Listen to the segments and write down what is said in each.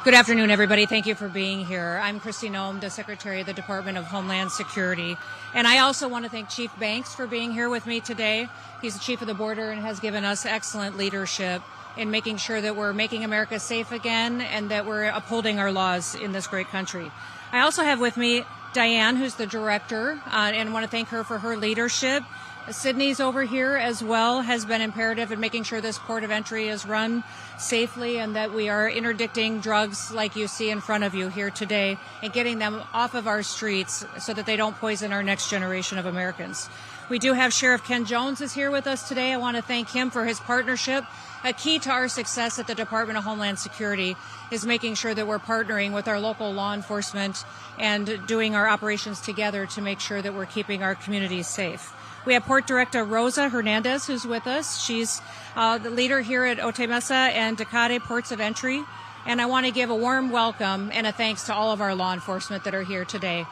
Good afternoon, everybody. Thank you for being here. I'm Kristi Noem, the Secretary of the Department of Homeland Security. And I also want to thank Chief Banks for being here with me today. He's the Chief of the Border and has given us excellent leadership in making sure that we're making America safe again and that we're upholding our laws in this great country. I also have with me Diane, who's the Director, and want to thank her for her leadership. Sydney's over here as well, has been imperative in making sure this port of entry is run safely and that we are interdicting drugs like you see in front of you here today and getting them off of our streets so that they don't poison our next generation of Americans. We do have Sheriff Ken Jones is here with us today. I want to thank him for his partnership. A key to our success at the Department of Homeland Security is making sure that we're partnering with our local law enforcement and doing our operations together to make sure that we're keeping our communities safe. We have Port Director Rosa Hernandez, who's with us. She's the leader here at Otay Mesa and Tecate Ports of Entry. And I want to give a warm welcome and a thanks to all of our law enforcement that are here today.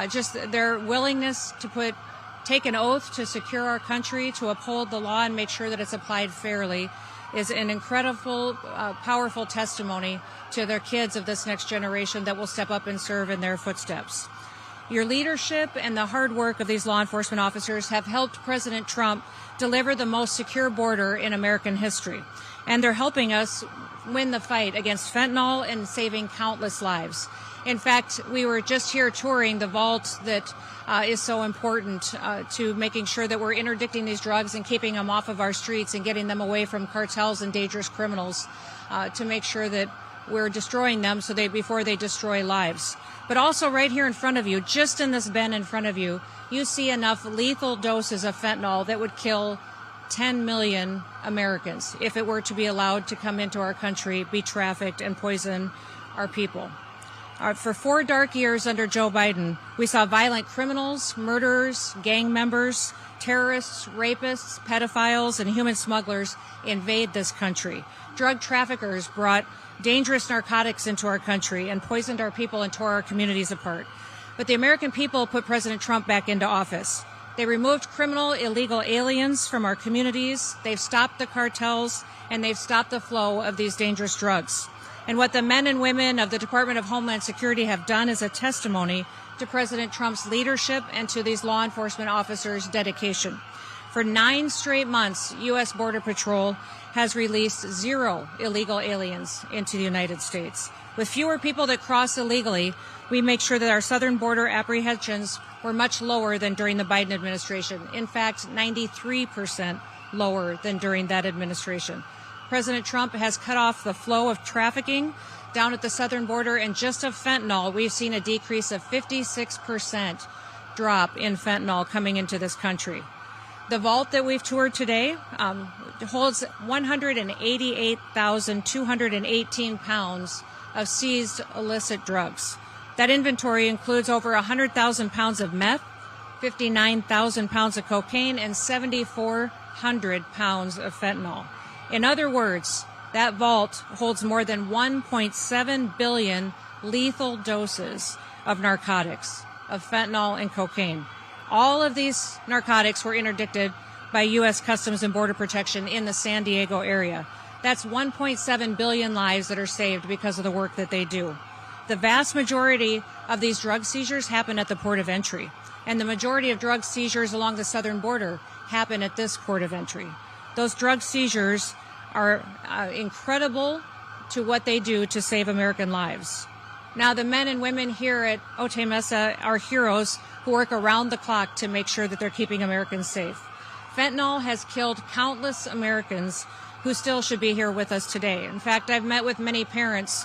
Just their willingness to take an oath to secure our country, to uphold the law and make sure that it's applied fairly is an incredible, powerful testimony to their kids of this next generation that will step up and serve in their footsteps. Your leadership and the hard work of these law enforcement officers have helped President Trump deliver the most secure border in American history. And they're helping us win the fight against fentanyl and saving countless lives. In fact, we were just here touring the vault that is so important to making sure that we're interdicting these drugs and keeping them off of our streets and getting them away from cartels and dangerous criminals to make sure that we're destroying them before they destroy lives. But also right here in front of you, just in this bin in front of you, you see enough lethal doses of fentanyl that would kill 10 million Americans if it were to be allowed to come into our country, be trafficked, and poison our people. For 4 dark years under Joe Biden, we saw violent criminals, murderers, gang members, terrorists, rapists, pedophiles, and human smugglers invade this country. Drug traffickers brought dangerous narcotics into our country and poisoned our people and tore our communities apart. But the American people put President Trump back into office. They removed criminal, illegal aliens from our communities. They've stopped the cartels, and they've stopped the flow of these dangerous drugs. And what the men and women of the Department of Homeland Security have done is a testimony to President Trump's leadership and to these law enforcement officers' dedication. For 9 straight months, U.S. Border Patrol has released 0 illegal aliens into the United States. With fewer people that cross illegally, we make sure that our southern border apprehensions were much lower than during the Biden administration. In fact, 93% lower than during that administration. President Trump has cut off the flow of trafficking down at the southern border, and just of fentanyl, we've seen a decrease of 56% drop in fentanyl coming into this country. The vault that we've toured today holds 188,218 pounds of seized illicit drugs. That inventory includes over 100,000 pounds of meth, 59,000 pounds of cocaine, and 7,400 pounds of fentanyl. In other words, that vault holds more than 1.7 billion lethal doses of narcotics, of fentanyl and cocaine. All of these narcotics were interdicted by U.S. Customs and Border Protection in the San Diego area. That's 1.7 billion lives that are saved because of the work that they do. The vast majority of these drug seizures happen at the port of entry, and the majority of drug seizures along the southern border happen at this port of entry. Those drug seizures are incredible to what they do to save American lives. Now, the men and women here at Otay Mesa are heroes who work around the clock to make sure that they're keeping Americans safe. Fentanyl has killed countless Americans who still should be here with us today. In fact, I've met with many parents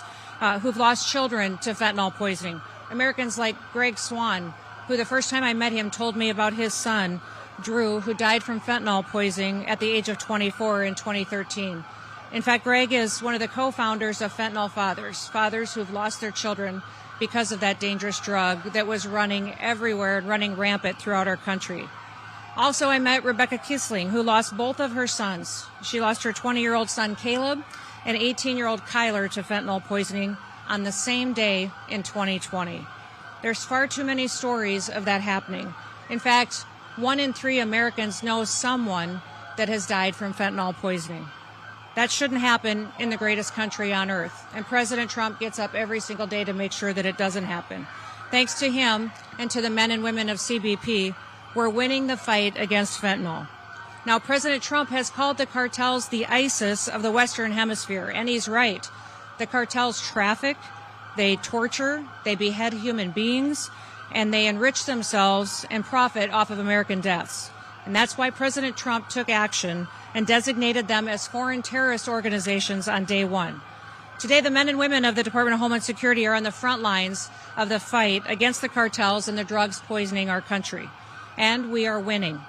who've lost children to fentanyl poisoning. Americans like Greg Swan, who the first time I met him told me about his son, Drew, who died from fentanyl poisoning at the age of 24 in 2013. In fact, Greg is one of the co-founders of Fentanyl fathers who've lost their children because of that dangerous drug that was running everywhere and running rampant throughout our country. Also, I met Rebecca Kisling, who lost both of her sons. She lost her 20-year-old son, Caleb, and 18-year-old Kyler to fentanyl poisoning on the same day in 2020. There's far too many stories of that happening. In fact, 1 in 3 Americans know someone that has died from fentanyl poisoning. That shouldn't happen in the greatest country on earth. And President Trump gets up every single day to make sure that it doesn't happen. Thanks to him and to the men and women of CBP, we're winning the fight against fentanyl. Now, President Trump has called the cartels the ISIS of the Western Hemisphere, and he's right. The cartels traffic, they torture, they behead human beings, and they enrich themselves and profit off of American deaths. And that's why President Trump took action and designated them as foreign terrorist organizations on day one. Today, the men and women of the Department of Homeland Security are on the front lines of the fight against the cartels and the drugs poisoning our country. And we are winning.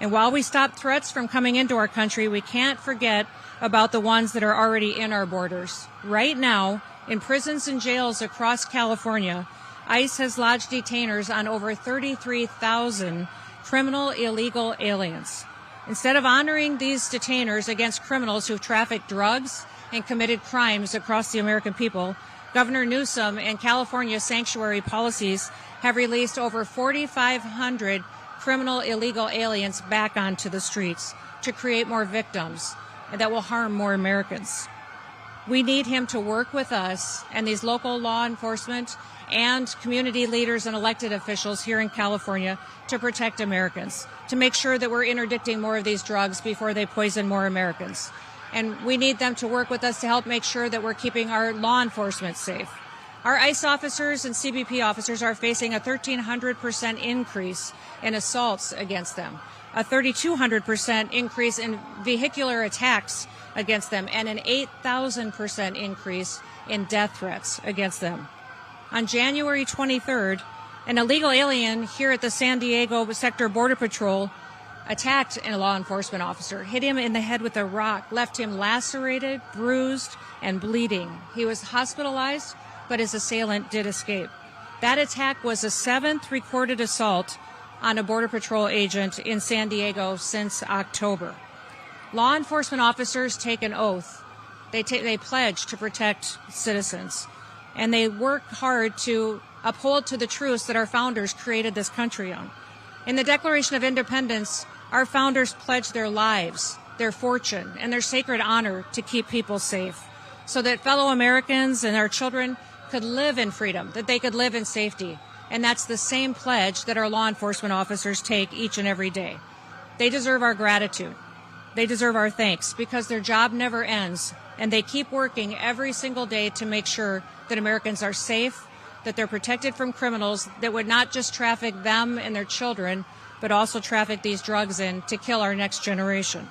And while we stop threats from coming into our country, we can't forget about the ones that are already in our borders. Right now, in prisons and jails across California, ICE has lodged detainers on over 33,000 criminal illegal aliens. Instead of honoring these detainers against criminals who've trafficked drugs and committed crimes across the American people, Governor Newsom and California's sanctuary policies have released over 4,500 criminal illegal aliens back onto the streets to create more victims that will harm more Americans. We need him to work with us and these local law enforcement and community leaders and elected officials here in California to protect Americans, to make sure that we're interdicting more of these drugs before they poison more Americans. And we need them to work with us to help make sure that we're keeping our law enforcement safe. Our ICE officers and CBP officers are facing a 1,300% increase in assaults against them, a 3,200% increase in vehicular attacks against them, and an 8,000% increase in death threats against them. On January 23rd, an illegal alien here at the San Diego Sector Border Patrol attacked a law enforcement officer, hit him in the head with a rock, left him lacerated, bruised, and bleeding. He was hospitalized, but his assailant did escape. That attack was the 7th recorded assault on a Border Patrol agent in San Diego since October. Law enforcement officers take an oath. They pledge to protect citizens, and they work hard to uphold to the truths that our founders created this country on. In the Declaration of Independence, our founders pledged their lives, their fortune, and their sacred honor to keep people safe so that fellow Americans and our children could live in freedom, that they could live in safety. And that's the same pledge that our law enforcement officers take each and every day. They deserve our gratitude. They deserve our thanks because their job never ends, and they keep working every single day to make sure that Americans are safe, that they're protected from criminals that would not just traffic them and their children, but also traffic these drugs in to kill our next generation.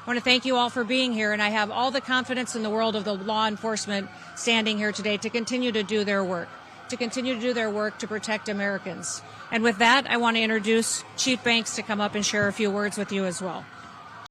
I want to thank you all for being here, and I have all the confidence in the world of the law enforcement standing here today to continue to do their work, to protect Americans. And with that, I want to introduce Chief Banks to come up and share a few words with you as well.